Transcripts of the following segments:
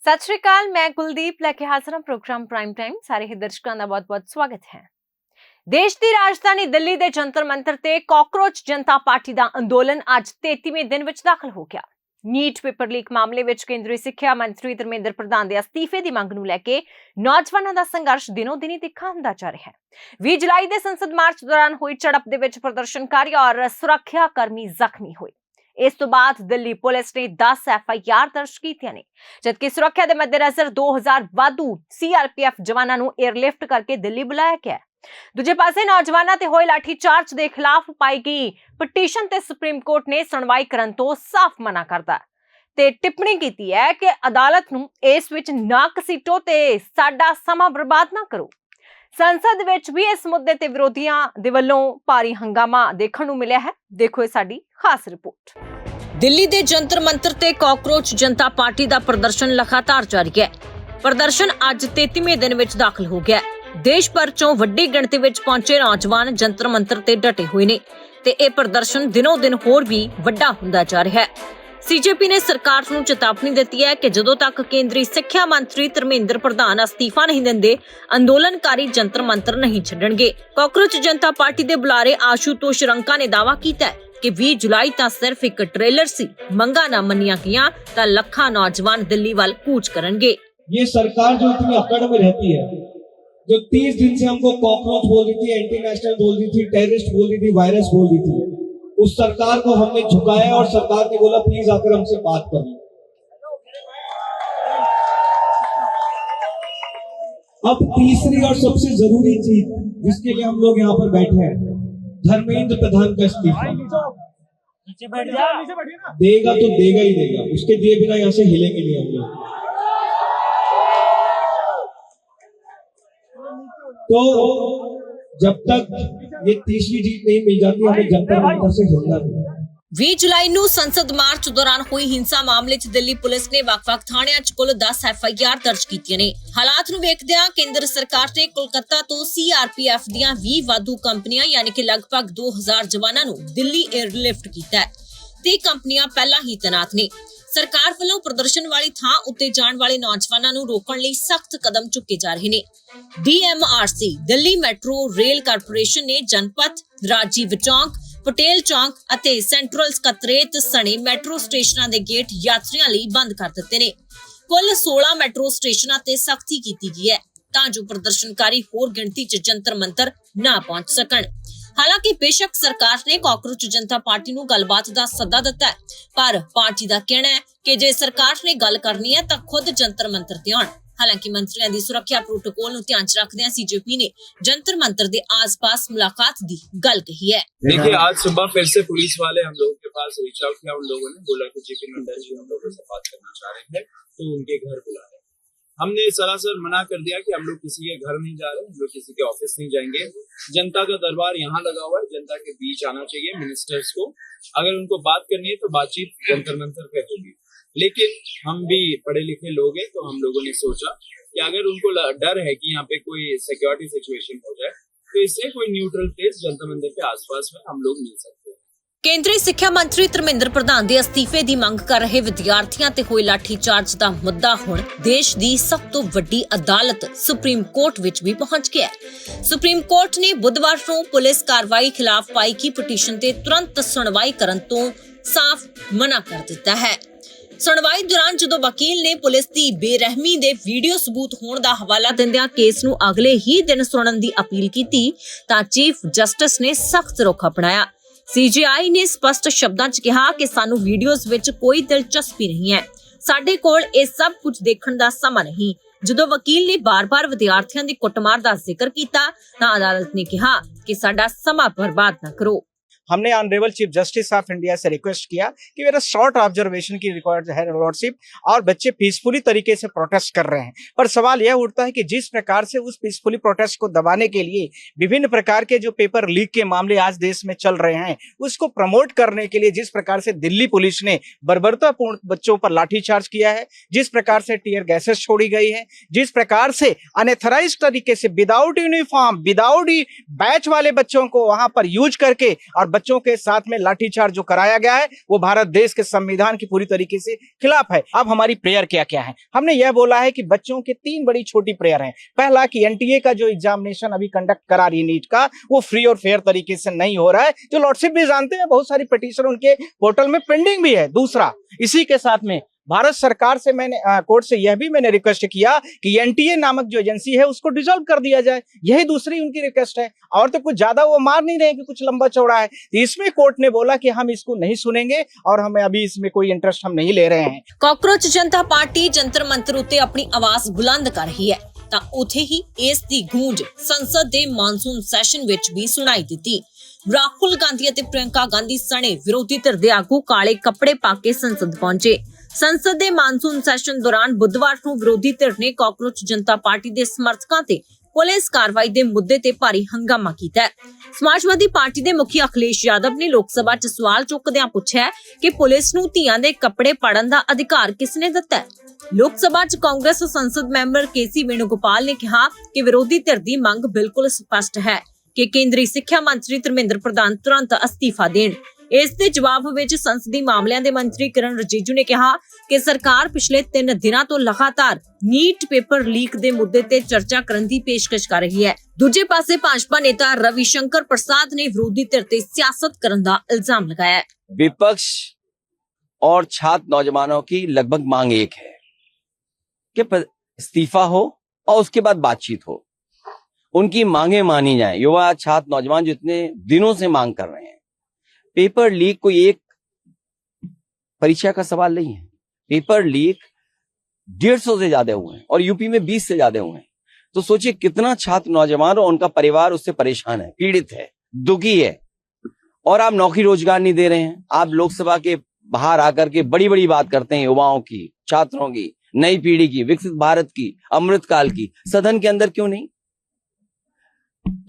सत श्री अकाल, मैं कुलदीप लेके हाजिर हूं प्रोग्राम प्राइम टाइम। सारे ही दर्शकों का बहुत-बहुत स्वागत है। देश की राजधानी दिल्ली के जंतर मंतर ते कॉकरोच जनता पार्टी का अंदोलन अज 33वें दिन विच दाखिल हो गया। नीट पेपर लीक मामले विच केंद्रीय सिक्ख्या मंत्री धर्मेंद्र प्रधान के अस्तीफे की मंग नूं लैके नौजवानों का संघर्ष दिनों दिन तिखा हुंदा जा रहा है। 20 जुलाई के संसद मार्च दौरान हुई झड़प दे विच प्रदर्शनकारी और सुरक्षा कर्मी जख्मी हुए। इस तो बाद दिल्ली पुलिस ने 10 FIR दर्ज कीतियां ने, जबकि सुरक्षा के मद्देनजर 2000 वाधू CRPF जवानों नूं एयरलिफ्ट करके दिल्ली बुलाया गया। दूजे पासे नौजवानों ते होए लाठीचार्ज के खिलाफ पाई गई पटीशन ते सुप्रीम कोर्ट ने सुनवाई करन तो साफ मना करता ते टिप्पणी की है कि अदालत नूं इस विच ना घसीटो ते साडा समा बर्बाद ना करो। संसद विच भी इस मुद्दे ते विरोधियों दे वल्लों भारी हंगामा देखण नूं मिलिया है। देखो साडी खास रिपोर्ट। दिल्ली दे जंतर मंतर ते कॉकरोच जनता पार्टी दा प्रदर्शन लगातार जारी है। प्रदर्शन अज 33वें दिन विच दाखिल हो गया। देश भर चों वड्डी गिणती विच पहुंचे नौजवान जंतर मंतर ते डटे हुए ने ते इह प्रदर्शन दिनों दिन होर भी वड्डा हुंदा जा रहा है। CJP ने सरकार नूं चेतावनी दी है कि जदों तक केंद्रीय सिक्ख्या मंत्री धर्मेंद्र प्रधान अस्तीफा नहीं दिंदे, अंदोलनकारी जंतर मंतर नहीं छड्डणगे। कॉकरोच जनता पार्टी के बुलारे आशुतोष रंका ने दावा किया है कि 20 जुलाई तक सिर्फ एक ट्रेलर सी, मंगा ना मनिया गईयां तां लखां नौजवान दिल्ली वाल कूच करनगे। ये सरकार जो इतनी अकड़ में रहती है, जो 30 दिन से हमको कॉकरोच बोल रही थी, एंटी नेशनल बोल रही थी, टेररिस्ट बोल रही थी, वायरस बोल रही थी, उस सरकार को हमने झुकाया और सरकार ने बोला प्लीज आकर हमसे बात करें। अब तीसरी और सबसे जरूरी चीज जिसके लिए हम लोग यहाँ पर बैठे हैं, धर्मेंद्र प्रधान का इस्तीफा देगा तो देगा ही देगा, उसके दिए बिना यहाँ से हिलेंगे नहीं हम लोग। तो जब तक ये तीसरी जीत नहीं मिल जाती, हमें जंतर मंतर से हिलना नहीं। 20 जुलाई नूं संसद मार्च दौरान हुई हिंसा मामले च दिल्ली पुलिस ने वख-वख थाणिਆਂ च कुल 10 FIR दर्ज कीतियां ने। हालात नूं वेखदिआं केंद्र सरकार ने कोलकाता तो CRPF ਦੀਆਂ 20 वाधू कंपनियां यानी कि लगभग 2000 जवानां नूं दिल्ली एयरलिफ्ट कीता है ते कंपनियां पहला ही तैनात ने। सरकार ਵੱਲੋਂ प्रदर्शन वाली थां उत्ते जाण वाले नौजवानां नूं रोकण लई सख्त कदम चुके जा रहे ने। DMRC Delhi metro rail corporation ने जनपथ, राजीव चौक, पटेल चौक ਅਤੇ सेंट्रल ਸਕੱਤਰੇਤ सने मैट्रो स्टेशनां दे गेट यात्रियों ਲਈ बंद कर दिते ने। कुल 16 मैट्रो स्टेशनां ते सख्ती की गई है तां जो प्रदर्शनकारी होर गिणती च जंतर मंतर ना पहुंच सकण। हालांकि बेशक सरकार ने कॉकरोच जनता पार्टी नूं गलबात दा सद्दा दिता है, पर पार्टी दा कहना है कि जे सरकार ने गल करनी है तां खुद जंतर मंतर ते आउण। हालांकि मंत्रियों की सुरक्षा प्रोटोकॉल नूं ध्यान च रखदे CJP ने जंतर मंतर के आस-पास मुलाकात की गल कही है। देखिए, आज सुबह फिर से पुलिस वाले हम लोगों के पास रीच आउट किया। उन लोगों ने बोला कि JP नड्डा जी हम लोगों से बात करना चाह रहे थे, तो उनके घर बुला रहे। हमने सरासर मना कर दिया कि हम लोग किसी के घर नहीं जा रहे, हम लोग किसी के ऑफिस नहीं जाएंगे। जनता का दरबार यहाँ लगा हुआ है, जनता के बीच आना चाहिए मिनिस्टर्स को। अगर उनको बात करनी है तो बातचीत जंतर मंतर पे होगी, लेकिन हम भी पढ़े लिखे लोग हैं, तो हम लोगों ने सोचा कि अगर उनको डर है कि यहाँ पे कोई सिक्योरिटी सिचुएशन हो जाए, तो इससे कोई न्यूट्रल प्लेस जंतर मंतर के आसपास में हम लोग मिल सकते हैं। केंद्रीय सिक्ख्या मंत्री धर्मेंद्र प्रधान के अस्तीफे की मंग कर रहे विद्यार्थियों ते होए लाठीचार्ज का मुद्दा हुण देश की सब तो वड्डी अदालत सुप्रीम कोर्ट विच भी पहुंच गया है। सुप्रीम कोर्ट ने बुधवार को पुलिस कार्रवाई खिलाफ पाई की पटीशन ते तुरंत सुनवाई करन तो साफ मना कर दिता है। सुनवाई दौरान जो वकील ने पुलिस की बेरहमी दे वीडियो सबूत होने का हवाला दिंदियां केस नूं अगले ही दिन सुनन की अपील की तां चीफ जस्टिस ने सख्त रुख अपनाया। CJI ने स्पष्ट शब्दां च कहा कि सानू वीडियोस विच कोई दिलचस्पी नहीं है, साडे कोल ये सब कुछ देखण दा समा नहीं। जदों वकील ने बार-बार विद्यार्थियों की कुटमार का जिक्र किया तां अदालत ने कहा कि साडा समा बर्बाद ना करो। हमने honourable chief justice of India से रिक्वेस्ट किया कि मेरा शॉर्ट ऑब्जर्वेशन की रिक्वायर्ड है लॉर्डशिप, और बच्चे पीसफुली तरीके से प्रोटेस्ट कर रहे हैं। पर सवाल यह उठता है कि जिस प्रकार से उस पीसफुली प्रोटेस्ट को दबाने के लिए विभिन्न प्रकार के जो पेपर लीक के मामले आज देश में चल रहे हैं, उसको प्रमोट करने के लिए जिस प्रकार से दिल्ली पुलिस ने बर्बरतापूर्ण बच्चों पर लाठीचार्ज किया है, जिस प्रकार से टीयर गैसेस छोड़ी गई है, जिस प्रकार से अनएथराइज्ड तरीके से विदाउट यूनिफॉर्म, विदाउट बैच वाले बच्चों को वहां पर यूज करके और बच्चों के साथ में लाठीचार्ज जो कराया गया है वो भारत देश के संविधान की पूरी तरीके से खिलाफ है। अब हमारी प्रेयर क्या क्या है? हमने यह बोला है कि बच्चों के 3 बड़ी छोटी प्रेयर हैं। पहला कि एनटीए का जो एग्जामिनेशन अभी कंडक्ट करा रही नीट का, वो फ्री और फेयर तरीके से नहीं हो रहा है, जो लॉर्डशिप भी जानते हैं, बहुत सारी पिटीशन उनके पोर्टल में पेंडिंग भी है। दूसरा, इसी के साथ में भारत सरकार से मैंने कोर्ट से यह भी मैंने रिक्वेस्ट किया कि एनटीए नामक जो एजेंसी है उसको डिसॉल्व कर दिया जाए। यही दूसरी उनकी रिक्वेस्ट है, और तो कुछ ज्यादा वो मार नहीं रहे कि कुछ लंबा चौड़ा है। इसमें कोर्ट ने बोला कि हम इसको नहीं सुनेंगे और हमें अभी इसमें कोई इंटरेस्ट हम नहीं ले रहे हैं। ਕਾਕਰੋਚ ਜਨਤਾ ਪਾਰਟੀ ਜੰਤਰ ਮੰਤਰ ਉੱਤੇ ਆਪਣੀ ਆਵਾਜ਼ ਬੁਲੰਦ ਕਰ ਰਹੀ ਹੈ ਤਾਂ ਉੱਥੇ ਹੀ ਇਸ ਦੀ ਗੂੰਜ ਸੰਸਦ ਦੇ ਮਾਨਸੂਨ ਸੈਸ਼ਨ ਵਿੱਚ ਵੀ ਸੁਣਾਈ ਦਿੱਤੀ। ਰਾਹੁਲ ਗਾਂਧੀ ਅਤੇ ਪ੍ਰਿਯੰਕਾ ਗਾਂਧੀ ਸਣੇ ਵਿਰੋਧੀ ਧਿਰ ਦੇ ਆਗੂ ਕਾਲੇ ਕੱਪੜੇ ਪਾ ਕੇ ਸੰਸਦ ਪਹੁੰਚੇ। ਸੰਸਦ ਦੇ ਮਾਨਸੂਨ ਸੈਸ਼ਨ ਦੌਰਾਨ ਬੁੱਧਵਾਰ ਨੂੰ ਵਿਰੋਧੀ ਧਿਰ ਨੇ ਕਾਕਰੋਚ ਜਨਤਾ ਪਾਰਟੀ ਦੇ ਸਮਰਥਕਾਂ ਤੇ ਪੁਲਿਸ ਕਾਰਵਾਈ ਦੇ ਮੁੱਦੇ ਤੇ ਭਾਰੀ ਹੰਗਾਮਾ ਕੀਤਾ ਹੈ। ਸਮਾਜਵਾਦੀ ਪਾਰਟੀ ਦੇ ਮੁਖੀ ਅਖਿਲੇਸ਼ ਯਾਦਵ ਨੇ ਲੋਕ ਸਭਾ 'ਚ ਸਵਾਲ ਚੁੱਕਦਿਆਂ ਪੁੱਛਿਆ ਕਿ ਪੁਲਿਸ ਨੂੰ ਧੀਆਂ ਦੇ ਕੱਪੜੇ ਪਾੜਨ ਦਾ ਅਧਿਕਾਰ ਕਿਸ ਨੇ ਦਿੱਤਾ ਹੈ। ਲੋਕ ਸਭਾ 'ਚ ਕਾਂਗਰਸ ਸੰਸਦ ਮੈਂਬਰ ਕੇਸੀ ਵੇਣੁਗੋਪਾਲ ਨੇ ਕਿਹਾ ਕਿ ਵਿਰੋਧੀ ਧਿਰ ਦੀ ਮੰਗ ਬਿਲਕੁਲ ਸਪਸ਼ਟ ਹੈ ਕਿ ਕੇਂਦਰੀ ਸਿੱਖਿਆ ਮੰਤਰੀ ਧਰਮੇਂਦਰ ਪ੍ਰਧਾਨ ਤੁਰੰਤ ਅਸਤੀਫਾ ਦੇਣ। ਇਸ ਦੇ ਜਵਾਬ ਵਿੱਚ ਸੰਸਦੀ ਮਾਮਲਿਆਂ ਦੇ ਮੰਤਰੀ ਕਿਰਨ ਰਿਜੀਜੂ ਨੇ ਕਿਹਾ ਕਿ ਸਰਕਾਰ ਪਿਛਲੇ 3 ਦਿਨਾਂ ਤੋਂ ਲਗਾਤਾਰ ਨੀਟ ਪੇਪਰ ਲੀਕ ਦੇ ਮੁੱਦੇ ਤੇ ਚਰਚਾ ਕਰਨ ਦੀ ਪੇਸ਼ਕਸ਼ ਕਰ ਰਹੀ ਹੈ। ਦੂਜੇ ਪਾਸੇ ਭਾਜਪਾ ਨੇਤਾ ਰਵੀ शंकर प्रसाद ने विरोधी धिर ते सियासत करने का इल्जाम लगाया है। विपक्ष और छात्र नौजवानों की लगभग मांग एक है कि इस्तीफा हो और उसके बाद बातचीत हो, उनकी मांगे मानी जाएं। युवा छात्र नौजवान जो इतने दिनों से मांग कर रहे हैं, पेपर लीक कोई एक परीक्षा का सवाल नहीं है। पेपर लीक 150 से ज्यादा हुए हैं और यूपी में 20 से ज्यादा हुए हैं। तो सोचिए कितना छात्र नौजवान और उनका परिवार उससे परेशान है, पीड़ित है, दुखी है, और आप नौकरी रोजगार नहीं दे रहे हैं। आप लोकसभा के बाहर आकर के बड़ी बड़ी बात करते हैं युवाओं की, छात्रों की, नई पीढ़ी की, विकसित भारत की, अमृतकाल की। सदन के अंदर क्यों नहीं?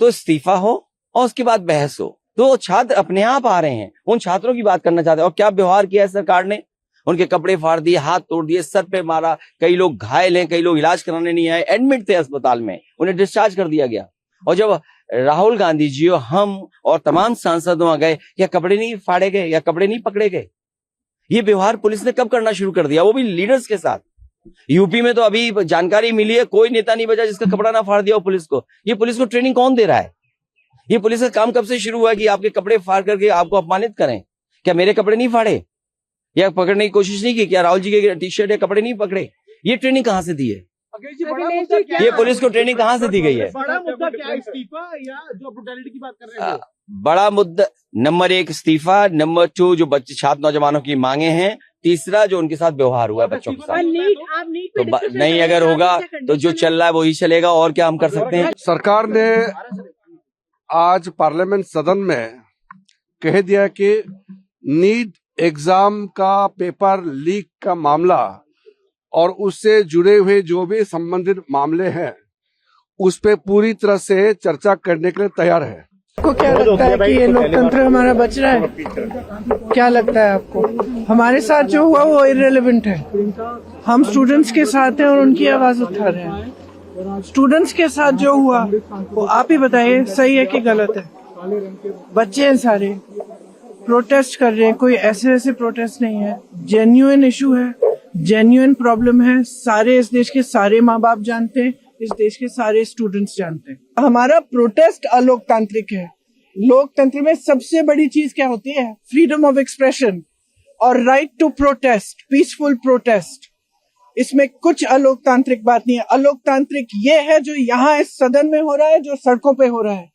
तो इस्तीफा हो और उसके बाद बहस हो। तो छात्र अपने आप आ रहे हैं, उन छात्रों की बात करना चाहते हैं। और क्या व्यवहार किया है सरकार ने? उनके कपड़े फाड़ दिए, हाथ तोड़ दिए, सर पे मारा, कई लोग घायल हैं, कई लोग इलाज कराने नहीं आए, एडमिट थे अस्पताल में, उन्हें डिस्चार्ज कर दिया गया। और जब राहुल गांधी जी और हम और तमाम सांसद वहां गए, या कपड़े नहीं फाड़े गए, या कपड़े नहीं पकड़े गए? ये व्यवहार पुलिस ने कब करना शुरू कर दिया, वो भी लीडर्स के साथ? यूपी में तो अभी जानकारी मिली है, कोई नेता नहीं बचा जिसका कपड़ा ना फाड़ दिया हो पुलिस को। ये पुलिस को ट्रेनिंग कौन दे रहा है? ये पुलिस का काम कब से शुरू हुआ है कि आपके कपड़े फाड़ करके आपको अपमानित करें? क्या मेरे कपड़े नहीं फाड़े या पकड़ने की कोशिश नहीं की? क्या राहुल जी के टी शर्ट या कपड़े नहीं पकड़े? ये ट्रेनिंग कहां से दी है? ये पुलिस को ट्रेनिंग कहां से दी गई है? बड़ा मुद्दा क्या है, इस्तीफा या जो ब्रुटैलिटी की बात कर रहे हैं? बड़ा मुद्दा नंबर 1 इस्तीफा, नंबर 2 जो बच्चे छात्र नौजवानों की मांगे हैं, तीसरा जो उनके साथ व्यवहार हुआ है बच्चों के साथ। तो नहीं अगर होगा तो जो चल रहा है वही चलेगा, और क्या हम कर सकते हैं? सरकार ने आज पार्लियामेंट सदन में कह दिया कि नीट एग्जाम का पेपर लीक का मामला और उससे जुड़े हुए जो भी संबंधित मामले हैं उस पे पूरी तरह से चर्चा करने के लिए तैयार है। आपको क्या लगता है कि ये लोकतंत्र हमारा बच रहा है? क्या लगता है आपको? हमारे साथ जो हुआ वो इररिलेवेंट है। हम स्टूडेंट्स के साथ हैं और उनकी आवाज उठा रहे हैं। स्टूडेंट्स के साथ जो हुआ वो आप ही बताइए, सही है कि गलत है? बच्चे हैं सारे, प्रोटेस्ट कर रहे हैं, कोई ऐसे वैसे प्रोटेस्ट नहीं है, जेन्युइन इशू है, जेन्युइन प्रॉब्लम है। सारे इस देश के सारे माँ बाप जानते हैं, इस देश के सारे स्टूडेंट्स जानते हैं। हमारा प्रोटेस्ट अलोकतांत्रिक है। लोकतंत्र में सबसे बड़ी चीज क्या होती है? फ्रीडम ऑफ एक्सप्रेशन और right to protest, peaceful protest. इसमें कुछ अलोकतांत्रिक बात नहीं है। अलोकतांत्रिक ये है जो यहाँ इस सदन में हो रहा है, जो सड़कों पे हो रहा है।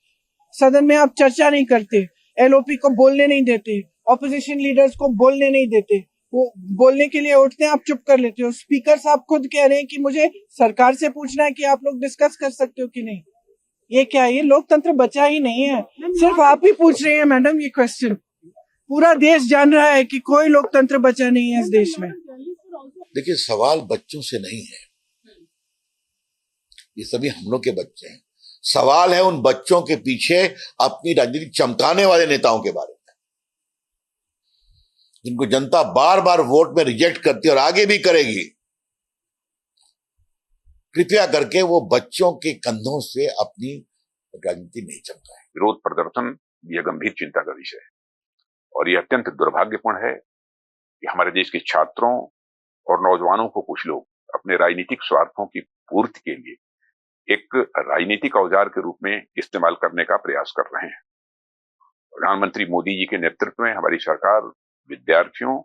सदन में आप चर्चा नहीं करते, एलओपी को बोलने नहीं देते, ऑपोजिशन लीडर्स को बोलने नहीं देते, वो बोलने के लिए उठते हैं, आप चुप कर लेते हो। स्पीकर साहब खुद कह रहे हैं कि मुझे सरकार से पूछना है कि आप लोग डिस्कस कर सकते हो कि नहीं। ये क्या है? ये लोकतंत्र बचा ही नहीं है, सिर्फ आप ही पूछ रहे हैं मैडम ये क्वेश्चन। पूरा देश जान रहा है कि कोई लोकतंत्र बचा नहीं है इस देश में। देखिए, सवाल बच्चों से नहीं है, ये सभी हम लोग के बच्चे हैं। सवाल है उन बच्चों के पीछे अपनी राजनीति चमकाने वाले नेताओं के बारे में, जिनको जनता बार बार वोट में रिजेक्ट करती है और आगे भी करेगी। कृपया करके वो बच्चों के कंधों से अपनी राजनीति नहीं चमकाए। विरोध प्रदर्शन यह गंभीर चिंता का विषय है। और यह अत्यंत दुर्भाग्यपूर्ण है कि हमारे देश के छात्रों और नौजवानों को कुछ लोग अपने राजनीतिक स्वार्थों की पूर्ति के लिए एक राजनीतिक औजार के रूप में इस्तेमाल करने का प्रयास कर रहे हैं। प्रधानमंत्री मोदी जी के नेतृत्व में हमारी सरकार विद्यार्थियों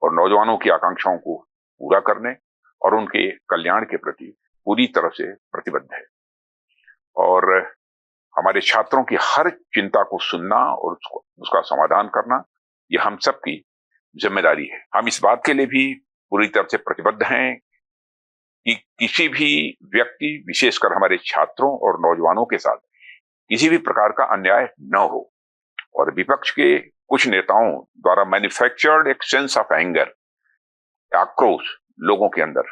और नौजवानों की आकांक्षाओं को पूरा करने और उनके कल्याण के प्रति पूरी तरह से प्रतिबद्ध है और हमारे छात्रों की हर चिंता को सुनना और उसका समाधान करना यह हम सबकी जिम्मेदारी है। हम इस बात के लिए भी पूरी तरह से प्रतिबद्ध हैं कि किसी भी व्यक्ति, विशेषकर हमारे छात्रों और नौजवानों के साथ किसी भी प्रकार का अन्याय न हो और विपक्ष के कुछ नेताओं द्वारा मैन्युफैक्चर्ड एक सेंस ऑफ एंगर, आक्रोश लोगों के अंदर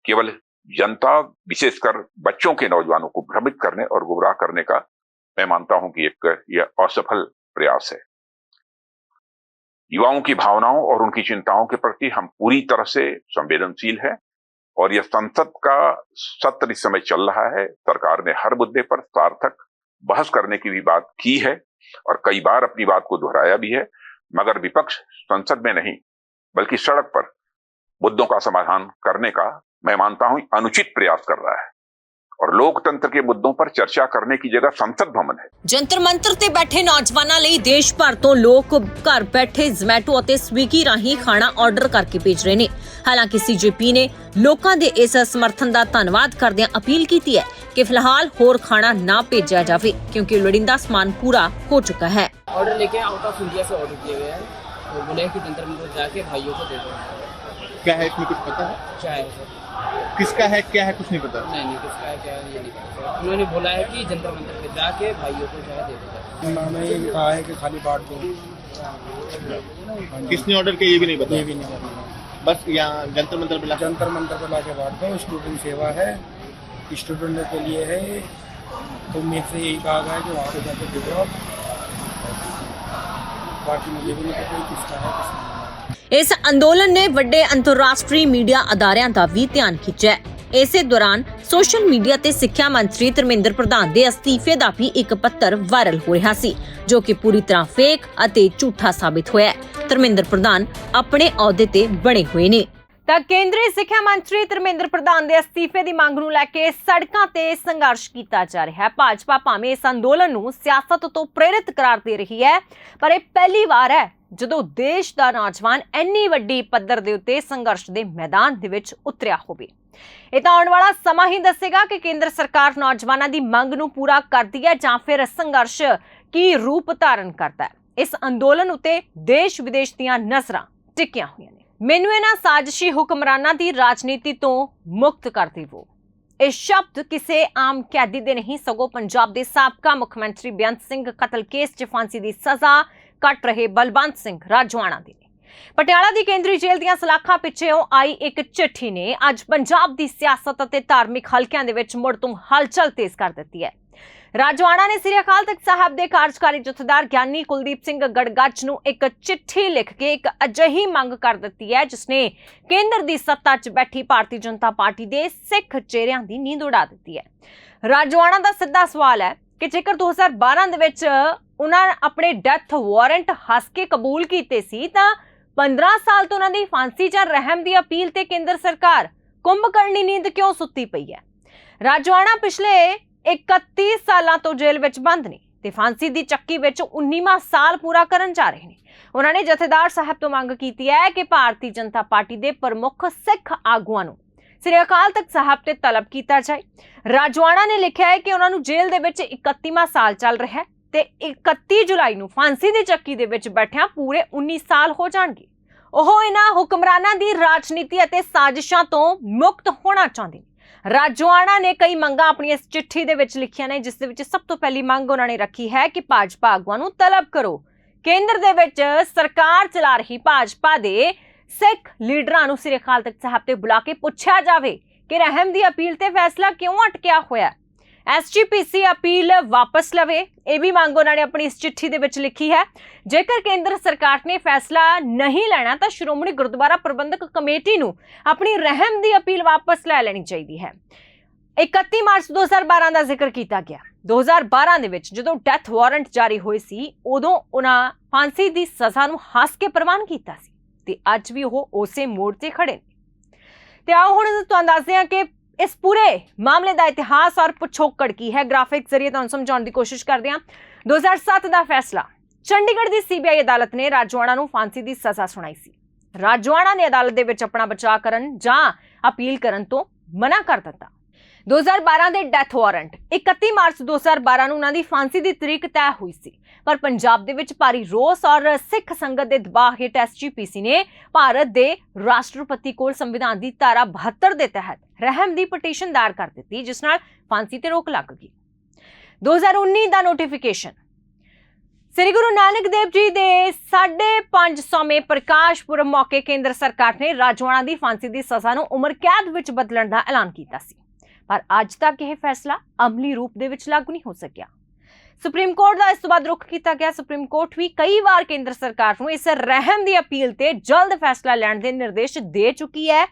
केवल जनता, विशेषकर बच्चों के नौजवानों को भ्रमित करने और गुमराह करने का मैं मानता हूं कि यह असफल प्रयास है। युवाओं की भावनाओं और उनकी चिंताओं के प्रति हम पूरी तरह से संवेदनशील हैं और यह संसद का सत्र इस समय चल रहा है। सरकार ने हर मुद्दे पर सार्थक बहस करने की भी बात की है और कई बार अपनी बात को दोहराया भी है, मगर विपक्ष संसद में नहीं बल्कि सड़क पर मुद्दों का समाधान करने का मैं मानता हूं अनुचित प्रयास कर रहा है और ਲੋਕਤੰਤਰ के मुद्दों पर चर्चा करने की जगह संसद भवन है। ਜੰਤਰ ਮੰਤਰ ਤੇ ਬੈਠੇ ਨੌਜਵਾਨਾਂ ਲਈ ਦੇਸ਼ ਭਰ ਤੋਂ ਲੋਕ ਘਰ ਬੈਠੇ ਜ਼ੋਮੈਟੋ ਅਤੇ ਸਵਿਗੀ ਰਾਹੀਂ ਖਾਣਾ ਆਰਡਰ ਕਰਕੇ ਭੇਜ ਰਹੇ ਨੇ। ਹਾਲਾਂਕਿ ਸੀਜੇਪੀ ਨੇ ਲੋਕਾਂ ਦੇ ਇਸ ਸਮਰਥਨ ਦਾ ਧੰਨਵਾਦ ਕਰਦਿਆਂ ਅਪੀਲ ਕੀਤੀ ਹੈ ਕਿ ਫਿਲਹਾਲ ਹੋਰ ਖਾਣਾ ਨਾ ਭੇਜਿਆ ਜਾਵੇ ਕਿਉਂਕਿ ਲੋੜੀਂਦਾ ਸਮਾਨ ਪੂਰਾ ਹੋ ਚੁੱਕਾ ਹੈ। ऑर्डर लेके आउट ऑफ इंडिया से ऑर्डर किए गए हैं तो बोले कि जंतर मंतर जाके भाइयों को दे दो। क्या है इसमें कुछ पता है? चाय सर। किसका है क्या है कुछ नहीं पता? नहीं किसका है क्या है ये नहीं पता। उन्होंने बोला है कि जंतर मंतर पे जाके भाइयों को चाय दे दो। उन्होंने ये कहा है कि खाली बांट दो। किसने ऑर्डर किया ये भी नहीं पता? ये भी नहीं पता। बस यहाँ जंतर मंतर पे जंतर मंतर पे लाके बांट दो। स्टूडेंट सेवा है, स्टूडेंटों के लिए है, तो मेरे से यही कहा गया है कि वहाँ पे जाके दे दो। बाकी मुझे भी नहीं पता किसका है किसका नहीं। ਇਸ ਅੰਦੋਲਨ ਨੇ ਵੱਡੇ ਅੰਤਰਰਾਸ਼ਟਰੀ ਮੀਡੀਆ ਅਦਾਰਿਆਂ ਦਾ ਵੀ ਧਿਆਨ ਖਿੱਚਿਆ। ਇਸੇ ਦੌਰਾਨ ਸੋਸ਼ਲ ਮੀਡੀਆ ਤੇ ਸਿੱਖਿਆ ਮੰਤਰੀ ਧਰਮਿੰਦਰ ਪ੍ਰਧਾਨ ਦੇ ਅਸਤੀਫੇ ਦਾ ਵੀ ਇੱਕ ਪੱਤਰ ਵਾਇਰਲ ਹੋ ਰਿਹਾ ਸੀ ਜੋ ਕਿ ਪੂਰੀ ਤਰ੍ਹਾਂ ਫੇਕ ਅਤੇ ਝੂਠਾ ਸਾਬਿਤ ਹੋਇਆ। ਧਰਮਿੰਦਰ ਪ੍ਰਧਾਨ ਆਪਣੇ ਅਹੁਦੇ ਤੇ ਬਣੇ ਹੋਏ ਨੇ। ਤਾਂ ਕੇਂਦਰੀ ਸਿੱਖਿਆ ਮੰਤਰੀ ਧਰਮਿੰਦਰ ਪ੍ਰਧਾਨ ਦੇ ਅਸਤੀਫੇ ਦੀ ਮੰਗ ਨੂੰ ਲੈ ਕੇ ਸੜਕਾਂ ਤੇ ਸੰਘਰਸ਼ ਕੀਤਾ ਜਾ ਰਿਹਾ ਹੈ। ਭਾਜਪਾ ਭਾਵੇਂ ਇਸ ਅੰਦੋਲਨ ਨੂੰ ਸਿਆਸਤ ਤੋਂ ਪ੍ਰੇਰਿਤ ਕਰਾਰ ਦੇ ਰਹੀ ਹੈ, ਪਰ ਇਹ ਪਹਿਲੀ ਵਾਰ ਹੈ ਜਦੋਂ ਦੇਸ਼ ਦਾ ਨੌਜਵਾਨ ਇੰਨੀ ਵੱਡੀ ਪੱਧਰ ਦੇ ਉੱਤੇ ਸੰਘਰਸ਼ ਦੇ ਮੈਦਾਨ ਦੇ ਵਿੱਚ ਉਤਰਿਆ ਹੋਵੇ। ਇਹ ਤਾਂ ਆਉਣ ਵਾਲਾ ਸਮਾਂ ਹੀ ਦੱਸੇਗਾ ਕਿ ਕੇਂਦਰ ਸਰਕਾਰ ਨੌਜਵਾਨਾਂ ਦੀ ਮੰਗ ਨੂੰ ਪੂਰਾ ਕਰਦੀ ਹੈ ਜਾਂ ਫਿਰ ਸੰਘਰਸ਼ ਕੀ ਰੂਪ ਧਾਰਨ ਕਰਦਾ ਹੈ। ਇਸ ਅੰਦੋਲਨ ਉੱਤੇ ਦੇਸ਼ ਵਿਦੇਸ਼ ਦੀਆਂ ਨਜ਼ਰਾਂ ਟਿਕੀਆਂ ਹੋਈਆਂ ਨੇ। ਮੈਨੂੰ ਇਹਨਾਂ ਸਾਜ਼ਿਸ਼ੀ ਹੁਕਮਰਾਨਾਂ ਦੀ ਰਾਜਨੀਤੀ ਤੋਂ ਮੁਕਤ ਕਰ ਦਿਵੋ। ਇਹ ਸ਼ਬਦ ਕਿਸੇ ਆਮ ਕੈਦੀ ਦੇ ਨਹੀਂ ਸਗੋਂ ਪੰਜਾਬ ਦੇ ਸਾਬਕਾ ਮੁੱਖ ਮੰਤਰੀ ਬੇਅੰਤ ਸਿੰਘ ਕਤਲ ਕੇਸ 'ਚ ਫਾਂਸੀ ਦੀ ਸਜ਼ਾ ਕੱਟ ਰਹੇ ਬਲਵੰਤ ਸਿੰਘ ਰਾਜਵਾਣਾ ਦੇ ਨੇ। ਪਟਿਆਲਾ ਦੀ ਕੇਂਦਰੀ ਜੇਲ੍ਹ ਦੀਆਂ ਸਲਾਖਾਂ ਪਿੱਛੇੋਂ ਆਈ ਇੱਕ ਚਿੱਠੀ ਨੇ ਅੱਜ ਪੰਜਾਬ ਦੀ ਸਿਆਸਤ ਅਤੇ ਧਾਰਮਿਕ ਹਲਕਿਆਂ ਦੇ ਵਿੱਚ ਮੁੜ ਤੋਂ ਹਲਚਲ ਤੇਜ਼ ਕਰ ਦਿੱਤੀ ਹੈ। ਰਾਜਵਾਣਾ ਨੇ ਸ੍ਰੀ ਅਕਾਲ ਤਖਤ ਸਾਹਿਬ ਦੇ ਕਾਰਜਕਾਰੀ ਜਥੇਦਾਰ ਗਿਆਨੀ ਕੁਲਦੀਪ ਸਿੰਘ ਗੜਗੱਚ ਨੂੰ ਇੱਕ ਚਿੱਠੀ ਲਿਖ ਕੇ ਇੱਕ ਅਜਿਹੀ ਮੰਗ ਕਰ ਦਿੱਤੀ ਹੈ ਜਿਸ ਨੇ ਕੇਂਦਰ ਦੀ ਸੱਤਾ 'ਚ ਬੈਠੀ ਭਾਰਤੀ ਜਨਤਾ ਪਾਰਟੀ ਦੇ ਸਿੱਖ ਚਿਹਰਿਆਂ ਦੀ ਨੀਂਦ ਉਡਾ ਦਿੱਤੀ ਹੈ। ਰਾਜਵਾਣਾ ਦਾ ਸਿੱਧਾ ਸਵਾਲ ਹੈ ਕਿ ਜੇਕਰ 2012 ਦੇ ਵਿੱਚ ਉਹਨਾਂ ਆਪਣੇ ਡੈਥ ਵਾਰੰਟ ਹੱਸ ਕੇ ਕਬੂਲ ਕੀਤੇ ਸੀ ਤਾਂ 15 ਸਾਲ ਤੋਂ ਉਹਨਾਂ ਦੀ ਫਾਂਸੀ ਜਾਂ ਰਹਿਮ ਦੀ ਅਪੀਲ ਤੇ ਕੇਂਦਰ ਸਰਕਾਰ ਕੁੰਭਕਰਨੀ ਨੀਂਦ ਕਿਉਂ ਸੁੱਤੀ ਪਈ ਹੈ। ਰਾਜਵਾਣਾ ਪਿਛਲੇ 31 ਸਾਲਾਂ ਤੋਂ ਜੇਲ੍ਹ ਵਿੱਚ ਬੰਦ ਨੇ ਤੇ ਫਾਂਸੀ ਦੀ ਚੱਕੀ ਵਿੱਚ 19ਵਾਂ ਸਾਲ ਪੂਰਾ ਕਰਨ ਜਾ ਰਹੇ ਨੇ। ਉਹਨਾਂ ਨੇ ਜਥੇਦਾਰ ਸਾਹਿਬ ਤੋਂ ਮੰਗ ਕੀਤੀ ਹੈ ਕਿ ਭਾਰਤੀ ਜਨਤਾ ਪਾਰਟੀ ਦੇ ਪ੍ਰਮੁੱਖ ਸਿੱਖ ਆਗੂਆਂ ਨੂੰ ਸ੍ਰੀ ਅਕਾਲ ਤਖਤ ਸਾਹਿਬ ਤੇ ਤਲਬ ਕੀਤਾ ਜਾਏ। ਰਾਜਵਾਣਾ ਨੇ ਲਿਖਿਆ ਹੈ ਕਿ ਉਹਨਾਂ ਨੂੰ ਜੇਲ੍ਹ ਦੇ ਵਿੱਚ 31ਵਾਂ ਸਾਲ ਚੱਲ ਰਿਹਾ ਹੈ ਤੇ 31 ਜੁਲਾਈ ਨੂੰ ਫਾਂਸੀ ਦੀ ਚੱਕੀ ਦੇ ਵਿੱਚ ਬੈਠਿਆਂ ਪੂਰੇ 19 ਸਾਲ ਹੋ ਜਾਣਗੇ। ਉਹ ਇਹਨਾਂ ਹੁਕਮਰਾਨਾਂ ਦੀ ਰਾਜਨੀਤੀ ਅਤੇ ਸਾਜ਼ਿਸ਼ਾਂ ਤੋਂ ਮੁਕਤ ਹੋਣਾ ਚਾਹੁੰਦੇ ਨੇ। ਰਾਜਵਾਣਾ ਨੇ ਕਈ ਮੰਗਾਂ ਆਪਣੀ ਇਸ ਚਿੱਠੀ ਦੇ ਵਿੱਚ ਲਿਖੀਆਂ ਨੇ ਜਿਸ ਦੇ ਵਿੱਚ ਸਭ ਤੋਂ ਪਹਿਲੀ ਮੰਗ ਉਹਨਾਂ ਨੇ ਰੱਖੀ ਹੈ ਕਿ ਭਾਜਪਾ ਆਗੂਆਂ ਨੂੰ ਤਲਬ ਕਰੋ ਕੇਂਦਰ ਦੇ ਵਿੱਚ ਸਰਕਾਰ ਚਲਾ ਰਹੀ ਭਾਜਪਾ ਦੇ ਸਿੱਖ ਲੀਡਰਾਂ ਨੂੰ ਸ੍ਰੀ ਅਕਾਲ ਤਖਤ ਸਾਹਿਬ ਤੇ ਬੁਲਾ ਕੇ ਪੁੱਛਿਆ ਜਾਵੇ ਕਿ ਰਹਿਮ ਦੀ ਅਪੀਲ ਤੇ ਫੈਸਲਾ ਕਿਉਂ ਅਟਕਿਆ ਹੋਇਆ। SGPC ਅਪੀਲ ਵਾਪਸ ਲਵੇ ਇਹ ਵੀ ਮੰਗ ਉਹਨਾਂ ਨੇ ਆਪਣੀ ਇਸ ਚਿੱਠੀ ਦੇ ਵਿੱਚ ਲਿਖੀ ਹੈ। ਜੇਕਰ ਕੇਂਦਰ ਸਰਕਾਰ ਨੇ ਫੈਸਲਾ ਨਹੀਂ ਲੈਣਾ ਤਾਂ ਸ਼੍ਰੋਮਣੀ ਗੁਰਦੁਆਰਾ ਪ੍ਰਬੰਧਕ ਕਮੇਟੀ ਨੂੰ ਆਪਣੀ ਰਹਿਮ ਦੀ ਅਪੀਲ ਵਾਪਸ ਲੈ ਲੈਣੀ ਚਾਹੀਦੀ ਹੈ। 31 ਮਾਰਚ 2012 ਦਾ ਜ਼ਿਕਰ ਕੀਤਾ ਗਿਆ। 2012 ਦੇ ਵਿੱਚ ਜਦੋਂ ਡੈਥ ਵਾਰੰਟ ਜਾਰੀ ਹੋਏ ਸੀ ਉਦੋਂ ਉਹਨਾਂ ਫਾਂਸੀ ਦੀ ਸਜ਼ਾ ਨੂੰ ਹੱਸ ਕੇ ਪ੍ਰਵਾਨ ਕੀਤਾ ਸੀ ਤੇ ਅੱਜ ਵੀ ਉਹ ਉਸੇ ਮੋੜ ਤੇ ਖੜੇ ਨੇ। ਤੇ ਆਓ ਹੁਣ ਤੁਹਾਨੂੰ ਦੱਸਦੇ ਹਾਂ ਕਿ ਇਸ ਪੂਰੇ ਮਾਮਲੇ ਦਾ ਇਤਿਹਾਸ ਔਰ ਪਿਛੋਕੜ ਕੀ ਹੈ। ਗ੍ਰਾਫਿਕ ਜ਼ਰੀਏ ਤੁਹਾਨੂੰ ਸਮਝਾਉਣ ਦੀ ਕੋਸ਼ਿਸ਼ ਕਰਦੇ ਹਾਂ। 2007 ਦਾ ਫੈਸਲਾ, ਚੰਡੀਗੜ੍ਹ ਦੀ CBI ਅਦਾਲਤ ਨੇ ਰਾਜੋਆਣਾ ਨੂੰ ਫਾਂਸੀ ਦੀ ਸਜ਼ਾ ਸੁਣਾਈ ਸੀ। ਰਾਜੋਆਣਾ ਨੇ ਅਦਾਲਤ ਦੇ ਵਿੱਚ ਆਪਣਾ ਬਚਾਅ ਕਰਨ ਜਾਂ ਅਪੀਲ ਕਰਨ ਤੋਂ ਮਨਾ ਕਰ ਦਿੱਤਾ। 2012 ਦੇ ਡੈਥ ਵਾਰੰਟ 31 ਮਾਰਚ 2012 ਨੂੰ ਉਹਨਾਂ ਦੀ ਫਾਂਸੀ ਦੀ ਤਰੀਕ ਤੈਅ ਹੋਈ ਸੀ, ਪਰ ਪੰਜਾਬ ਦੇ ਵਿੱਚ ਭਾਰੀ ਰੋਸ ਔਰ ਸਿੱਖ ਸੰਗਤ ਦੇ ਦਬਾਅ ਹੇਠ SGPC ਨੇ ਭਾਰਤ ਦੇ ਰਾਸ਼ਟਰਪਤੀ ਕੋਲ ਸੰਵਿਧਾਨ ਦੀ ਧਾਰਾ 72 ਦੇ ਤਹਿਤ ਰਹਿਮ ਦੀ ਪਟੀਸ਼ਨ ਦਾਇਰ ਕਰ ਦਿੱਤੀ, ਜਿਸ ਨਾਲ ਫਾਂਸੀ ਤੇ ਰੋਕ ਲੱਗ ਗਈ। 2019 ਦਾ ਨੋਟੀਫਿਕੇਸ਼ਨ, ਸ੍ਰੀ ਗੁਰੂ ਨਾਨਕ ਦੇਵ ਜੀ ਦੇ 550ਵੇਂ ਪ੍ਰਕਾਸ਼ ਪੁਰਬ ਮੌਕੇ ਕੇਂਦਰ ਸਰਕਾਰ ਨੇ ਰਾਜੋਆਣਾ ਦੀ ਫਾਂਸੀ ਦੀ ਸਜ਼ਾ ਨੂੰ ਉਮਰ ਕੈਦ ਵਿੱਚ ਬਦਲਣ ਦਾ ਐਲਾਨ ਕੀਤਾ ਸੀ, ਪਰ ਅੱਜ ਤੱਕ ਇਹ ਫੈਸਲਾ ਅਮਲੀ ਰੂਪ ਦੇ ਵਿੱਚ ਲਾਗੂ ਨਹੀਂ ਹੋ ਸਕਿਆ। ਸੁਪਰੀਮ ਕੋਰਟ ਦਾ ਇਸ ਤੋਂ ਬਾਅਦ ਰੁਖ ਕੀਤਾ ਗਿਆ। ਸੁਪਰੀਮ ਕੋਰਟ ਵੀ ਕਈ ਵਾਰ ਕੇਂਦਰ ਸਰਕਾਰ ਨੂੰ ਇਸ ਰਹਿਮ ਦੀ ਅਪੀਲ ਤੇ ਜਲਦ ਫੈਸਲਾ ਲੈਣ ਦੇ ਨਿਰਦੇਸ਼ ਦੇ ਚੁੱਕੀ ਹੈ,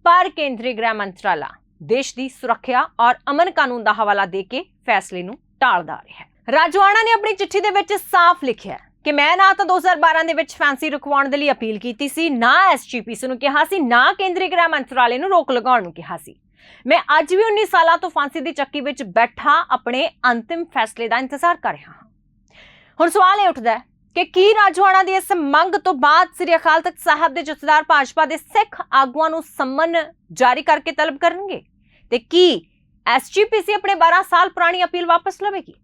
ਪਰ ਕੇਂਦਰੀ ਗ੍ਰਹਿ ਮੰਤਰਾਲਾ ਦੇਸ਼ ਦੀ ਸੁਰੱਖਿਆ ਔਰ ਅਮਨ ਕਾਨੂੰਨ ਦਾ ਹਵਾਲਾ ਦੇ ਕੇ ਫੈਸਲੇ ਨੂੰ ਟਾਲਦਾ ਰਿਹਾ ਹੈ। ਰਾਜੋਆਣਾ ਨੇ ਆਪਣੀ ਚਿੱਠੀ ਦੇ ਵਿੱਚ ਸਾਫ਼ ਲਿਖਿਆ ਕਿ ਮੈਂ ਨਾ ਤਾਂ 2012 ਦੇ ਵਿੱਚ ਫਾਂਸੀ ਰੁਕਵਾਉਣ ਦੇ ਲਈ ਅਪੀਲ ਕੀਤੀ ਸੀ, ਨਾ SGPC ਨੂੰ ਕਿਹਾ ਸੀ, ਨਾ ਕੇਂਦਰੀ ਗ੍ਰਹਿ ਮੰਤਰਾਲੇ ਨੂੰ ਰੋਕ ਲਗਾਉਣ ਨੂੰ ਕਿਹਾ ਸੀ। ਮੈਂ ਅੱਜ ਵੀ 19 ਸਾਲਾਂ ਤੋਂ ਫਾਂਸੀ ਦੀ ਚੱਕੀ ਵਿੱਚ ਬੈਠਾ ਆਪਣੇ ਅੰਤਿਮ ਫੈਸਲੇ ਦਾ ਇੰਤਜ਼ਾਰ ਕਰ ਰਿਹਾ ਹਾਂ। ਹੁਣ ਸਵਾਲ ਇਹ ਉੱਠਦਾ ਹੈ ਕਿ ਕੀ ਰਾਜੋਆਣਾ ਦੀ ਇਸ ਮੰਗ ਤੋਂ ਬਾਅਦ ਸ੍ਰੀ ਅਕਾਲ ਤਖਤ ਸਾਹਿਬ ਦੇ ਜਥੇਦਾਰ ਭਾਜਪਾ ਦੇ ਸਿੱਖ ਆਗੂਆਂ ਨੂੰ ਸੰਮਨ ਜਾਰੀ ਕਰਕੇ ਤਲਬ ਕਰਨਗੇ ਤੇ ਕੀ SGPC ਆਪਣੇ 12 ਸਾਲ ਪੁਰਾਣੀ ਅਪੀਲ ਵਾਪਸ ਲਵੇਗੀ?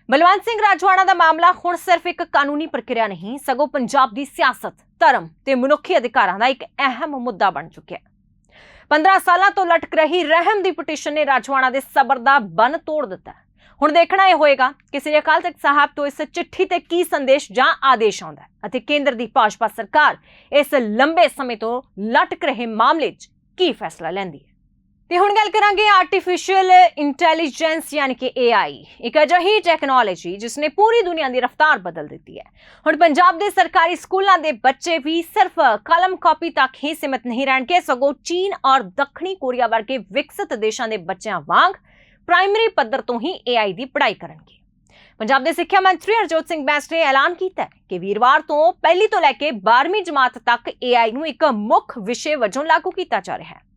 ਬਲਵੰਤ ਸਿੰਘ ਰਾਜੋਆਣਾ ਦਾ ਮਾਮਲਾ ਹੁਣ ਸਿਰਫ ਇੱਕ ਕਾਨੂੰਨੀ ਪ੍ਰਕਿਰਿਆ ਨਹੀਂ, ਸਗੋਂ ਪੰਜਾਬ ਦੀ ਸਿਆਸਤ, ਧਰਮ ਤੇ ਮਨੁੱਖੀ ਅਧਿਕਾਰਾਂ ਦਾ ਇੱਕ ਅਹਿਮ ਮੁੱਦਾ ਬਣ ਚੁੱਕਿਆ ਹੈ। 15 ਸਾਲਾਂ ਤੋਂ ਲਟਕ ਰਹੀ ਰਹਿਮ ਦੀ ਪਟੀਸ਼ਨ ਨੇ ਰਾਜੋਆਣਾ ਦੇ ਸਬਰ ਦਾ ਬੰਨ ਤੋੜ ਦਿੱਤਾ। ਹੁਣ ਦੇਖਣਾ ਇਹ ਹੋਏਗਾ ਕਿ ਸ੍ਰੀ ਅਕਾਲ ਤਖਤ ਸਾਹਿਬ ਤੋਂ ਇਸ ਚਿੱਠੀ ਤੇ ਕੀ ਸੰਦੇਸ਼ ਜਾਂ ਆਦੇਸ਼ ਆਉਂਦਾ ਹੈ ਅਤੇ ਕੇਂਦਰ ਦੀ ਭਾਜਪਾ ਸਰਕਾਰ ਇਸ ਲੰਬੇ ਸਮੇਂ ਤੋਂ ਲਟਕ ਰਹੇ ਮਾਮਲੇ 'ਚ ਕੀ ਫੈਸਲਾ ਲੈਂਦੀ ਹੈ। ਤੇ ਹੁਣ ਗੱਲ ਕਰਾਂਗੇ ਆਰਟੀਫਿਸ਼ੀਅਲ ਇੰਟੈਲੀਜੈਂਸ ਯਾਨੀ ਕਿ AI, ਇੱਕ ਅਜਿਹੀ ਟੈਕਨੋਲੋਜੀ ਜਿਸ ਨੇ ਪੂਰੀ ਦੁਨੀਆ ਦੀ ਰਫ਼ਤਾਰ ਬਦਲ ਦਿੱਤੀ ਹੈ। ਹੁਣ ਪੰਜਾਬ ਦੇ ਸਰਕਾਰੀ ਸਕੂਲਾਂ ਦੇ ਬੱਚੇ ਵੀ ਸਿਰਫ ਕਲਮ ਕਾਪੀ ਤੱਕ ਹੀ ਸੀਮਿਤ ਨਹੀਂ ਰਹਿਣਗੇ, ਸਗੋਂ ਚੀਨ ਔਰ ਦੱਖਣੀ ਕੋਰੀਆ ਵਰਗੇ ਵਿਕਸਿਤ ਦੇਸ਼ਾਂ ਦੇ ਬੱਚਿਆਂ ਵਾਂਗ ਪ੍ਰਾਇਮਰੀ ਪੱਧਰ ਤੋਂ ਹੀ AI ਦੀ ਪੜ੍ਹਾਈ ਕਰਨਗੇ। ਪੰਜਾਬ ਦੇ ਸਿੱਖਿਆ ਮੰਤਰੀ ਹਰਜੋਤ ਸਿੰਘ ਬੈਂਸ ਨੇ ਐਲਾਨ ਕੀਤਾ ਹੈ ਕਿ ਵੀਰਵਾਰ ਤੋਂ 1 ਤੋਂ ਲੈ ਕੇ 12ਵੀਂ ਜਮਾਤ ਤੱਕ AI ਨੂੰ ਇੱਕ ਮੁੱਖ ਵਿਸ਼ੇ ਵਜੋਂ ਲਾਗੂ ਕੀਤਾ ਜਾ ਰਿਹਾ ਹੈ।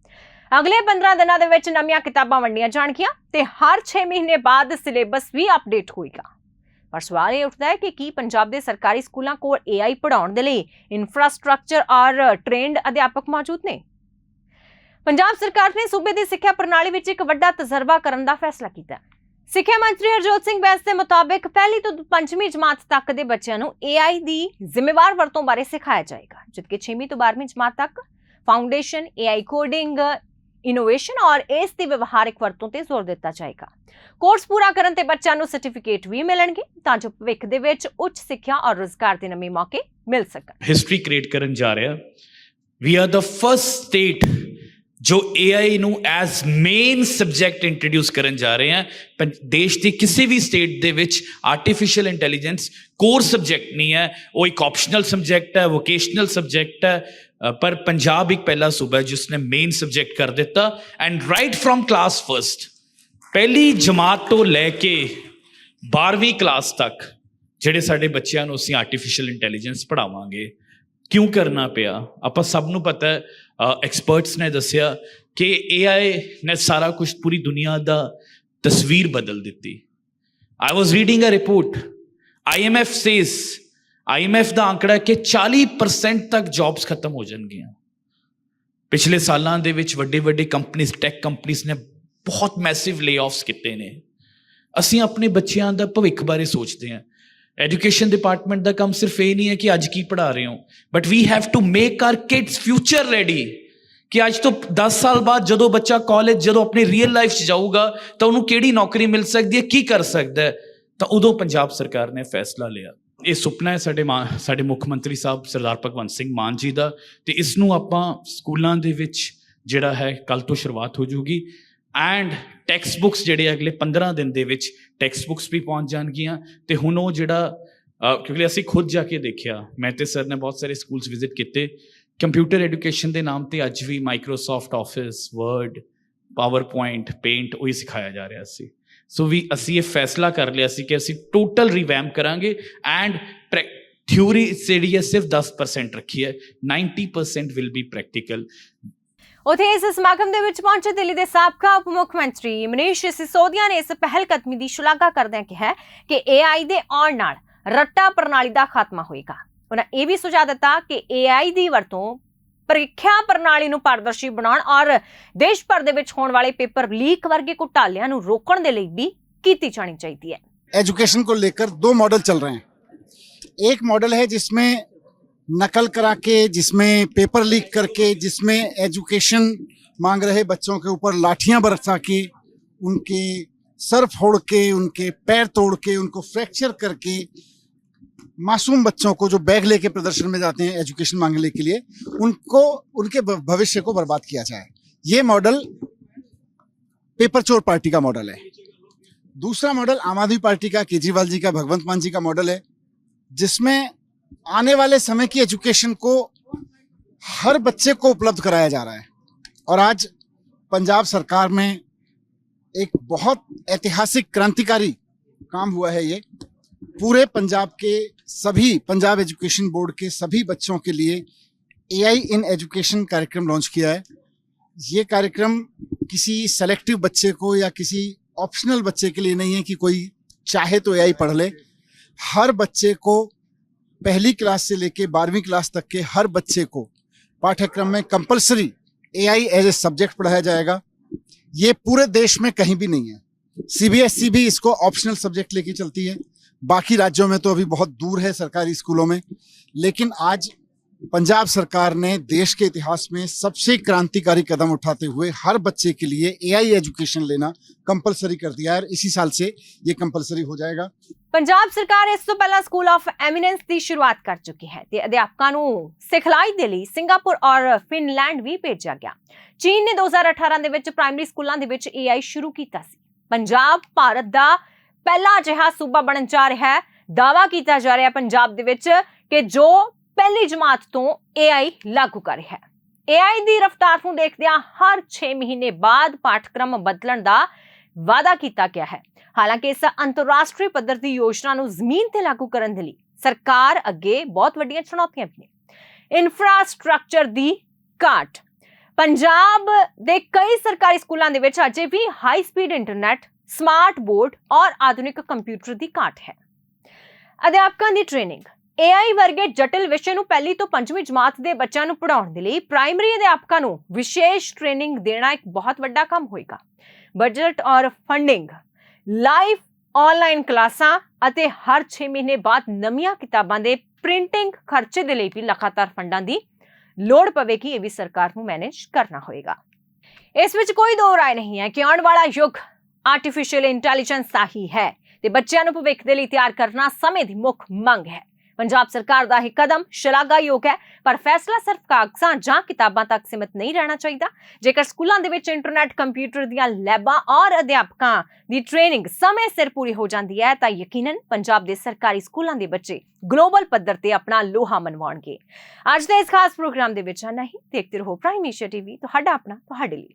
ਅਗਲੇ 15 ਦਿਨਾਂ ਦੇ ਵਿੱਚ ਨਵੀਆਂ ਕਿਤਾਬਾਂ ਵੰਡੀਆਂ ਜਾਣਗੀਆਂ ਤੇ ਹਰ 6 ਮਹੀਨੇ ਬਾਅਦ ਸਿਲੇਬਸ ਵੀ ਅਪਡੇਟ ਹੋਏਗਾ। ਪਰ ਸਵਾਲ ਇਹ ਉੱਠਦਾ ਹੈ ਕਿ ਕੀ ਪੰਜਾਬ ਦੇ ਸਰਕਾਰੀ ਸਕੂਲਾਂ ਕੋਲ AI ਪੜ੍ਹਾਉਣ ਦੇ ਲਈ ਇਨਫਰਾਸਟ੍ਰਕਚਰ ਔਰ ਟ੍ਰੇਨਡ ਅਧਿਆਪਕ ਮੌਜੂਦ ਨੇ? ਪੰਜਾਬ ਸਰਕਾਰ ਨੇ ਸੂਬੇ ਦੀ ਸਿੱਖਿਆ ਪ੍ਰਣਾਲੀ ਵਿੱਚ ਇੱਕ ਵੱਡਾ ਤਜਰਬਾ ਕਰਨ ਦਾ ਫੈਸਲਾ ਕੀਤਾ। ਸਿੱਖਿਆ ਮੰਤਰੀ ਹਰਜੋਤ ਸਿੰਘ ਬੈਂਸ ਦੇ ਮੁਤਾਬਿਕ 1 ਤੋਂ 5ਵੀਂ ਜਮਾਤ ਤੱਕ ਦੇ ਬੱਚਿਆਂ ਨੂੰ AI ਦੀ ਜ਼ਿੰਮੇਵਾਰ ਵਰਤੋਂ ਬਾਰੇ ਸਿਖਾਇਆ ਜਾਏਗਾ, ਜਦਕਿ 6ਵੀਂ ਤੋਂ 12ਵੀਂ ਜਮਾਤ ਤੱਕ ਫਾਊਂਡੇਸ਼ਨ, AI ਕੋਡਿੰਗ, ਇਨੋਵੇਸ਼ਨ ਔਰ ਇਸ ਦੀ ਵਿਵਹਾਰਿਕ ਵਰਤੋਂ ਤੇ ਜ਼ੋਰ ਦਿੱਤਾ ਜਾਏਗਾ। ਕੋਰਸ ਪੂਰਾ ਕਰਨ ਤੇ ਬੱਚਿਆਂ ਨੂੰ ਸਰਟੀਫਿਕੇਟ ਵੀ ਮਿਲਣਗੇ ਤਾਂ ਜੋ ਭਵਿੱਖ ਦੇ ਵਿੱਚ ਉੱਚ ਸਿੱਖਿਆ ਔਰ ਰੋਜ਼ਗਾਰ ਦੇ ਨਵੇਂ ਮੌਕੇ ਮਿਲ ਸਕਣ। ਹਿਸਟਰੀ ਕ੍ਰੀਏਟ ਕਰਨ ਜਾ ਰਿਹਾ। We are the first state ਜੋ AI ਨੂੰ ਐਜ਼ ਮੇਨ ਸਬਜੈਕਟ ਇੰਟਰੋਡਿਊਸ ਕਰਨ ਜਾ ਰਹੇ ਹਾਂ। ਦੇਸ਼ ਦੀ ਕਿਸੇ ਵੀ ਸਟੇਟ ਦੇ ਵਿੱਚ ਆਰਟੀਫਿਸ਼ੀਅਲ ਇੰਟੈਲੀਜੈਂਸ ਕੋਰ ਸਬਜੈਕਟ ਨਹੀਂ ਹੈ, ਉਹ ਇੱਕ ਆਪਸ਼ਨਲ ਸਬਜੈਕਟ ਹੈ, ਵੋਕੇਸ਼ਨਲ ਸਬਜੈਕਟ ਹੈ, ਪਰ ਪੰਜਾਬ ਇੱਕ ਪਹਿਲਾ ਸੂਬਾ ਹੈ ਜਿਸ ਨੇ ਮੇਨ ਸਬਜੈਕਟ ਕਰ ਦਿੱਤਾ। And right from class first, ਪਹਿਲੀ ਜਮਾਤ ਤੋਂ ਲੈ ਕੇ 12ਵੀਂ ਕਲਾਸ ਤੱਕ ਜਿਹੜੇ ਸਾਡੇ ਬੱਚਿਆਂ ਨੂੰ ਅਸੀਂ ਆਰਟੀਫਿਸ਼ੀਅਲ ਇੰਟੈਲੀਜੈਂਸ ਪੜ੍ਹਾਵਾਂਗੇ। ਕਿਉਂ ਕਰਨਾ ਪਿਆ? ਆਪਾਂ ਸਭ ਨੂੰ ਪਤਾ ਹੈ, ਐਕਸਪਰਟਸ ਨੇ ਦੱਸਿਆ ਕਿ AI ਨੇ ਸਾਰਾ ਕੁਝ ਪੂਰੀ ਦੁਨੀਆ ਦਾ ਤਸਵੀਰ ਬਦਲ ਦਿੱਤੀ। ਆਈ ਵਾਜ਼ ਰੀਡਿੰਗ ਅ ਰਿਪੋਰਟ, IMF ਸੇਜ਼, IMF ਦਾ ਅੰਕੜਾ ਕਿ 40% ਤੱਕ ਜੌਬਸ ਖਤਮ ਹੋ ਜਾਣਗੀਆਂ। ਪਿਛਲੇ ਸਾਲਾਂ ਦੇ ਵਿੱਚ ਵੱਡੇ ਵੱਡੇ ਕੰਪਨੀਜ਼, ਟੈਕ ਕੰਪਨੀਜ਼ ਨੇ ਬਹੁਤ ਮੈਸਿਵ ਲੇਆਫਸ ਕੀਤੇ ਨੇ। ਅਸੀਂ ਆਪਣੇ ਬੱਚਿਆਂ ਦਾ ਭਵਿੱਖ ਬਾਰੇ ਸੋਚਦੇ ਹਾਂ। ਐਜੂਕੇਸ਼ਨ ਡਿਪਾਰਟਮੈਂਟ ਦਾ ਕੰਮ ਸਿਰਫ ਇਹ ਨਹੀਂ ਹੈ ਕਿ ਅੱਜ ਕੀ ਪੜ੍ਹਾ ਰਹੇ ਹੋ, but we have to make our kids future ready, ਕਿ ਅੱਜ ਤੋਂ 10 ਸਾਲ ਬਾਅਦ ਜਦੋਂ ਬੱਚਾ ਕਾਲਜ, ਜਦੋਂ ਆਪਣੀ ਰੀਅਲ ਲਾਈਫ 'ਚ ਜਾਊਗਾ ਤਾਂ ਉਹਨੂੰ ਕਿਹੜੀ ਨੌਕਰੀ ਮਿਲ ਸਕਦੀ ਹੈ, ਕੀ ਕਰ ਸਕਦਾ ਹੈ। ਤਾਂ ਉਦੋਂ ਪੰਜਾਬ ਸਰਕਾਰ ਨੇ ਫੈਸਲਾ ਲਿਆ। ਇਹ ਸੁਪਨਾ ਹੈ ਸਾਡੇ ਮੁੱਖ ਮੰਤਰੀ ਸਾਹਿਬ ਸਰਦਾਰ ਭਗਵੰਤ ਸਿੰਘ ਮਾਨ ਜੀ ਦਾ, ਤੇ ਇਸ ਨੂੰ ਆਪਾਂ ਸਕੂਲਾਂ ਦੇ ਵਿੱਚ ਜਿਹੜਾ ਹੈ ਕੱਲ ਤੋਂ ਸ਼ੁਰੂਆਤ ਹੋ ਜੂਗੀ। ਐਂਡ ਟੈਕਸਟ ਬੁੱਕਸ ਜਿਹੜੇ ਅਗਲੇ 15 ਦਿਨ ਦੇ ਵਿੱਚ ਟੈਕਸਟ ਬੁੱਕਸ ਵੀ ਪਹੁੰਚ ਜਾਣਗੀਆਂ। ਤੇ ਹੁਣ ਉਹ ਜਿਹੜਾ ਕਿਉਂਕਿ ਅਸੀਂ ਖੁਦ ਜਾ ਕੇ ਦੇਖਿਆ, ਮੈਂ ਤੇ ਸਰ ਨੇ ਬਹੁਤ ਸਾਰੇ ਸਕੂਲਸ ਵਿਜ਼ਿਟ ਕੀਤੇ, ਕੰਪਿਊਟਰ ਐਜੂਕੇਸ਼ਨ ਦੇ ਨਾਮ ਤੇ ਅੱਜ ਵੀ Microsoft Office, Word, PowerPoint, Paint ਉਹੀ ਸਿਖਾਇਆ ਜਾ ਰਿਹਾ ਸੀ। ਸੋ ਅਸੀਂ ਇਹ ਫੈਸਲਾ ਕਰ ਲਿਆ ਸੀ ਕਿ ਅਸੀਂ ਟੋਟਲ ਰਿਵੈਂਪ ਕਰਾਂਗੇ ਐਂਡ ਥਿਊਰੀ ਜਿਹੜੀ ਹੈ ਸਿਰਫ 10% ਰੱਖੀ ਹੈ, 90% ਵਿਲ ਬੀ ਪ੍ਰੈਕਟੀਕਲ। ਉਥੇ ਇਸ ਸਮਾਗਮ ਦੇ ਵਿੱਚ ਪਹੁੰਚੇ ਦਿੱਲੀ ਦੇ ਸਾਬਕਾ ਉਪ ਮੁੱਖ ਮੰਤਰੀ ਮਨੀਸ਼ ਸਿਸੋਦੀਆ ਨੇ ਇਸ ਪਹਿਲ ਕਦਮੀ ਦੀ ਸ਼ਲਾਘਾ ਕਰਦਿਆਂ ਕਿਹਾ ਕਿ AI ਦੇ ਆਉਣ ਨਾਲ ਰੱਟਾ ਪ੍ਰਣਾਲੀ ਦਾ ਖਾਤਮਾ ਹੋਏਗਾ। ਉਹਨਾਂ ਇਹ ਵੀ ਸੁਝਾਅ ਦਿੱਤਾ ਕਿ AI ਦੀ ਵਰਤੋਂ ਪ੍ਰੀਖਿਆ ਪ੍ਰਣਾਲੀ ਨੂੰ ਪਾਰਦਰਸ਼ੀ ਬਣਾਉਣ ਔਰ ਦੇਸ਼ ਭਰ ਦੇ ਵਿੱਚ ਹੋਣ ਵਾਲੇ ਪੇਪਰ ਲੀਕ ਵਰਗੇ ਘੁਟਾਲਿਆਂ ਨੂੰ रोकने ਦੇ ਲਈ भी की जानी चाहिए। एजुकेशन को लेकर 2 मॉडल चल रहे हैं। एक मॉडल है जिसमें नकल करा के, जिसमें पेपर लीक करके, जिसमें एजुकेशन मांग रहे बच्चों के ऊपर लाठियां बरसा के, उनके सर फोड़ के, उनके पैर तोड़ के, उनको फ्रैक्चर करके, मासूम बच्चों को जो बैग लेके प्रदर्शन में जाते हैं एजुकेशन मांगने के लिए, उनको उनके भविष्य को बर्बाद किया जाए। ये मॉडल पेपर चोर पार्टी का मॉडल है। दूसरा मॉडल आम आदमी पार्टी का, केजरीवाल जी का, भगवंत मान जी का मॉडल है, जिसमें आने वाले समय की एजुकेशन को हर बच्चे को उपलब्ध कराया जा रहा है। और आज पंजाब सरकार में एक बहुत ऐतिहासिक क्रांतिकारी काम हुआ है। ये पूरे पंजाब के सभी, पंजाब एजुकेशन बोर्ड के सभी बच्चों के लिए AI इन एजुकेशन कार्यक्रम लॉन्च किया है। ये कार्यक्रम किसी सेलेक्टिव बच्चे को या किसी ऑप्शनल बच्चे के लिए नहीं है कि कोई चाहे तो AI पढ़ ले। हर बच्चे को पहली क्लास से लेके 12वीं क्लास तक के हर बच्चे को पाठ्यक्रम में compulsory AI as a subject पढ़ाया जाएगा। ये पूरे देश में कहीं भी नहीं है। CBSE भी इसको ऑप्शनल सब्जेक्ट लेके चलती है, बाकी राज्यों में तो अभी बहुत दूर है सरकारी स्कूलों में। लेकिन आज पंजाब सरकार ने देश के इतिहास में सबसे क्रांतिकारी कदम उठाते हुए हर बच्चे के लिए AI एजुकेशन लेना कंपलसरी कर दिया है। इसी साल से ये कंपलसरी हो जाएगा। पंजाब सरकार इस तो पहला स्कूल ऑफ एमिनेंस की शुरुआत कर चुकी है ते अध्यापकों ਨੂੰ ਸਿਖਲਾਈ ਦੇ ਲਈ ਸਿੰਗਾਪੁਰ ਔਰ ਫਿਨਲੈਂਡ ਵੀ ਭੇਜਿਆ ਗਿਆ। ਚੀਨ ਨੇ 2018 ਦੇ ਵਿੱਚ ਪ੍ਰਾਇਮਰੀ ਸਕੂਲਾਂ ਦੇ ਵਿੱਚ AI ਸ਼ੁਰੂ ਕੀਤਾ ਸੀ। ਪੰਜਾਬ ਭਾਰਤ ਦਾ ਪਹਿਲਾ ਅਜਿਹਾ ਸੂਬਾ ਬਣਨ ਜਾ ਰਿਹਾ ਹੈ। ਦਾਅਵਾ ਕੀਤਾ ਜਾ ਰਿਹਾ ਹੈ ਪੰਜਾਬ ਦੇ ਵਿੱਚ ਕਿ ਜੋ ਪਹਿਲੀ ਜਮਾਤ ਤੋਂ AI ਲਾਗੂ ਕਰ ਰਿਹਾ ਹੈ। AI ਦੀ ਰਫ਼ਤਾਰ ਨੂੰ ਦੇਖਦਿਆਂ ਹਰ 6 ਮਹੀਨੇ ਬਾਅਦ ਪਾਠਕ੍ਰਮ ਬਦਲਣ ਦਾ ਵਾਅਦਾ ਕੀਤਾ ਗਿਆ ਹੈ। ਹਾਲਾਂਕਿ ਇਸ ਅੰਤਰਰਾਸ਼ਟਰੀ ਪੱਧਰ ਦੀ ਯੋਜਨਾ ਨੂੰ ਜ਼ਮੀਨ ਤੇ ਲਾਗੂ ਕਰਨ ਦੇ ਲਈ ਸਰਕਾਰ ਅੱਗੇ ਬਹੁਤ ਵੱਡੀਆਂ ਚੁਣੌਤੀਆਂ ਵੀ ਨੇ। ਇਨਫਰਾਸਟ੍ਰਕਚਰ ਦੀ ਘਾਟ। ਪੰਜਾਬ ਦੇ ਕਈ ਸਰਕਾਰੀ ਸਕੂਲਾਂ ਦੇ ਵਿੱਚ ਅਜੇ ਵੀ high speed internet, smart board ਔਰ ਆਧੁਨਿਕ ਕੰਪਿਊਟਰ ਦੀ ਘਾਟ ਹੈ। ਅਧਿਆਪਕਾਂ ਦੀ ਟ੍ਰੇਨਿੰਗ। AI ਵਰਗੇ ਜਟਿਲ ਵਿਸ਼ੇ ਨੂੰ ਪਹਿਲੀ ਤੋਂ 5ਵੀਂ ਜਮਾਤ ਦੇ ਬੱਚਿਆਂ ਨੂੰ ਪੜ੍ਹਾਉਣ ਦੇ ਲਈ ਪ੍ਰਾਇਮਰੀ ਅਧਿਆਪਕਾਂ ਨੂੰ ਵਿਸ਼ੇਸ਼ ਟ੍ਰੇਨਿੰਗ ਦੇਣਾ ਇੱਕ ਬਹੁਤ ਵੱਡਾ ਕੰਮ ਹੋਏਗਾ। ਬਜਟ ਔਰ ਫੰਡਿੰਗ, ਲਾਈਵ ਆਨਲਾਈਨ ਕਲਾਸਾਂ ਅਤੇ ਹਰ 6 ਮਹੀਨੇ ਬਾਅਦ ਨਵੀਆਂ ਕਿਤਾਬਾਂ ਦੇ ਪ੍ਰਿੰਟਿੰਗ ਖਰਚੇ ਦੇ ਲਈ ਵੀ ਲਗਾਤਾਰ ਫੰਡਾਂ ਦੀ ਲੋੜ ਪਵੇਗੀ। ਇਹ ਵੀ ਸਰਕਾਰ ਨੂੰ ਮੈਨੇਜ ਕਰਨਾ ਹੋਏਗਾ। ਇਸ ਵਿੱਚ ਕੋਈ ਦੋ ਰਾਏ ਨਹੀਂ ਹੈ ਕਿ ਆਉਣ ਵਾਲਾ ਯੁੱਗ ਆਰਟੀਫੀਸ਼ੀਅਲ ਇੰਟੈਲੀਜੈਂਸ ਦਾ ਹੀ ਹੈ ਤੇ ਬੱਚਿਆਂ ਨੂੰ ਭਵਿੱਖ ਦੇ ਲਈ ਤਿਆਰ ਕਰਨਾ ਸਮੇਂ ਦੀ ਮੁੱਖ ਮੰਗ ਹੈ। पंजाब सरकार का यह कदम शलाघायोग है, पर फैसला सिर्फ कागजां जां किताबां तक सीमित नहीं रहना चाहिए। जेकर स्कूलों दे विच इंटरनेट, कंप्यूटर दीयां लैबां और अध्यापकां दी ट्रेनिंग समय सिर पूरी हो जाती है तो यकीनन पंजाब दे सरकारी स्कूलों के बच्चे ग्लोबल पद्धर ते अपना लोहा मनवाउणगे। अज दे इस खास प्रोग्राम दे विच इन्ना ही। देखते रहो प्राइम एशिया टीवी, तुहाडा अपना तुहाडे लई।